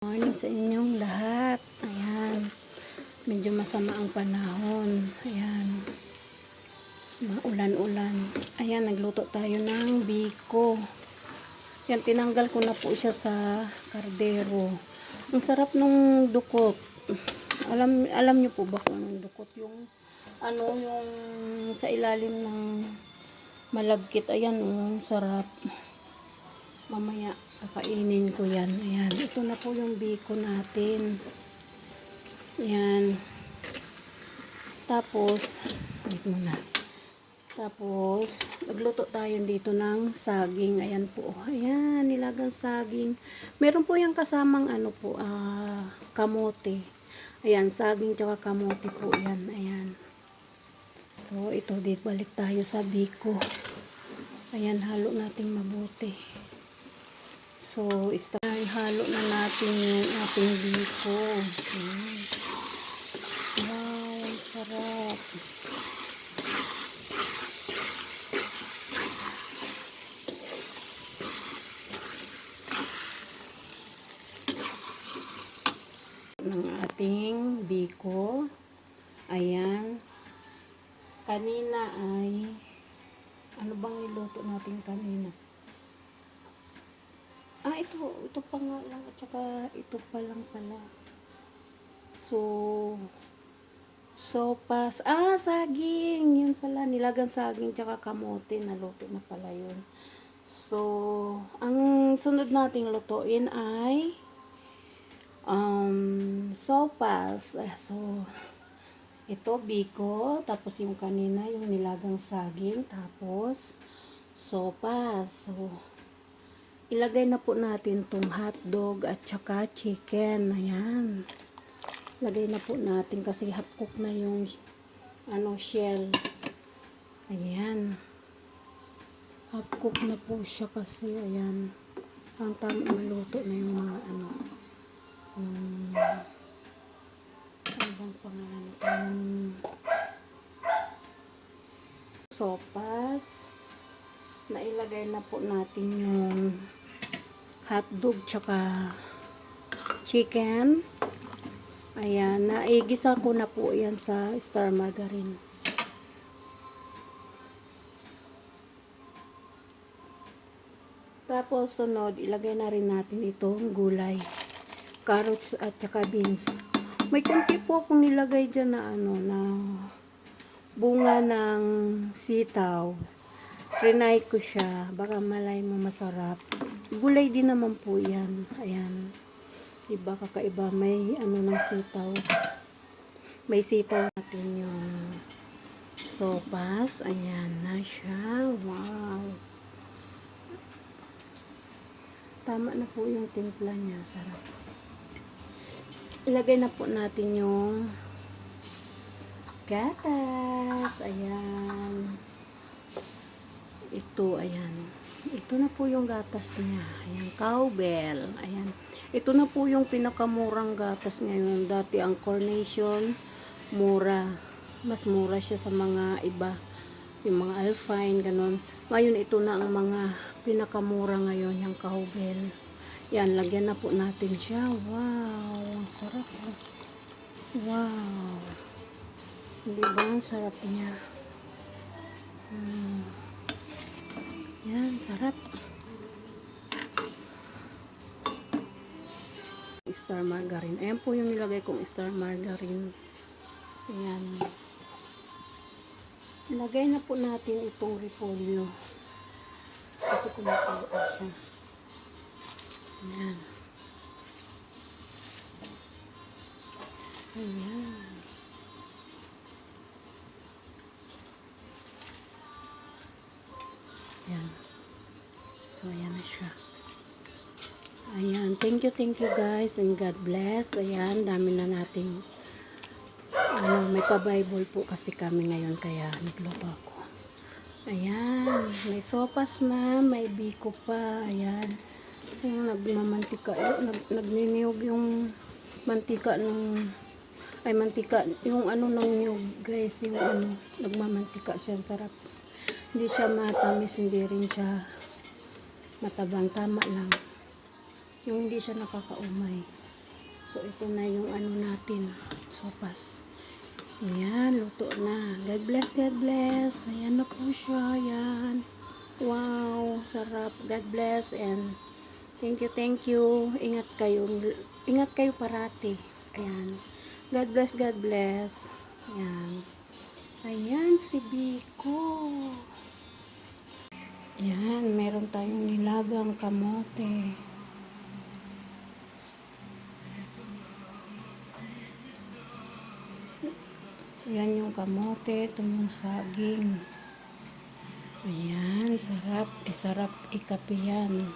Morning sa inyong lahat. Ayan. Medyo masama ang panahon. Ayan. Maulan-ulan. Ayan, nagluto tayo ng biko. Ayan, tinanggal ko na po siya sa kardero. Ang sarap nung dukot. Alam niyo po ba kung anong dukot? Yung sa ilalim ng malagkit. Ayan, sarap. Mamaya kakainin ko yan. Ayan, ito na po yung biko natin. Ayan. Tapos dito na. Tapos magluto tayo dito ng saging. Ayan po. Ayan, nilagang saging. Meron po yung kasamang kamote. Ayan, saging tsaka kamote po yan. Ayan. So, ito dito. Balik tayo sa biko. Ayan, halo natin mabuti. So, halo na natin yung ating biko. Ayan. Wow, sarap. Ng ating biko. Ayan. Kanina ay ano bang niluto natin kanina? Ito pa nga lang at saka ito pa lang pala. Sopas. Saging. Yun pala, nilagang saging tsaka kamote. Naluto na pala yun. So, ang sunod nating lutuin ay sopas. So, ito biko. Tapos yung kanina, yung nilagang saging. Tapos, sopas. So, ilagay na po natin tong hotdog at saka chicken. Ayan. Lagay na po natin kasi half cook na yung shell. Ayan. Half cook na po siya kasi ayan. Ang tama maluto na yung mga ano bang pangalan ito? Sopas. Nailagay na po natin yung hotdog tsaka chicken. Ayan, naigisa ko na po yan sa star margarine. Tapos sunod, ilagay na rin natin itong gulay, carrots at tsaka beans. May konti po akong nilagay dyan na na bunga ng sitaw. Trinay ko siya, baka malay mo masarap. Gulay din naman po yan. Ayan. Diba kakaiba, may ng sitaw. May sitaw natin yung sopas. Ayan na siya. Wow. Tama na po yung timpla niya. Sarap. Ilagay na po natin yung gatas. Ayan. Ito, ayan. Ito na po yung gatas niya. Ayan, cowbell. Ayan. Ito na po yung pinakamurang gatas ngayon. Dati ang Carnation, mura. Mas mura siya sa mga iba. Yung mga Alpine, ganun. Ngayon, ito na ang mga pinakamura ngayon, yung cowbell. Yan, lagyan na po natin siya. Wow, ang sarap. Wow. Hindi ba ang sarap niya? Yan, sarap. Star margarine. Ayan po yung nilagay kong star margarine. Ayan. Ilagay na po natin itong repolyo. Kasi kumukulo siya. Ayan. Ayan. Ayan. So, ayan na siya. Ayan. Thank you guys and God bless. Ayan. Dami na nating may pa-Bible po kasi kami ngayon kaya nagluto ako. Ayan. May sopas na. May biko pa. Ayan. Yung nagmamantika. Nagniniyog yung mantika mantika. Yung ng niyog guys. Yung nagmamantika siya. Sarap. Hindi siya matamis, hindi rin siya matabang, tama lang. Yung hindi siya nakakaumay. So, ito na yung ano natin. Sopas. Ayan, luto na. God bless, God bless. Ayan na po siya. Ayan. Wow, sarap. God bless and thank you, thank you. Ingat kayo parati. Ayan. God bless, God bless. Ayan. Ayan, si Biko. Ayan, meron tayong nilagang kamote. Ayan yung kamote, ito yung saging. Ayan, sarap. Sarap ikapi yan.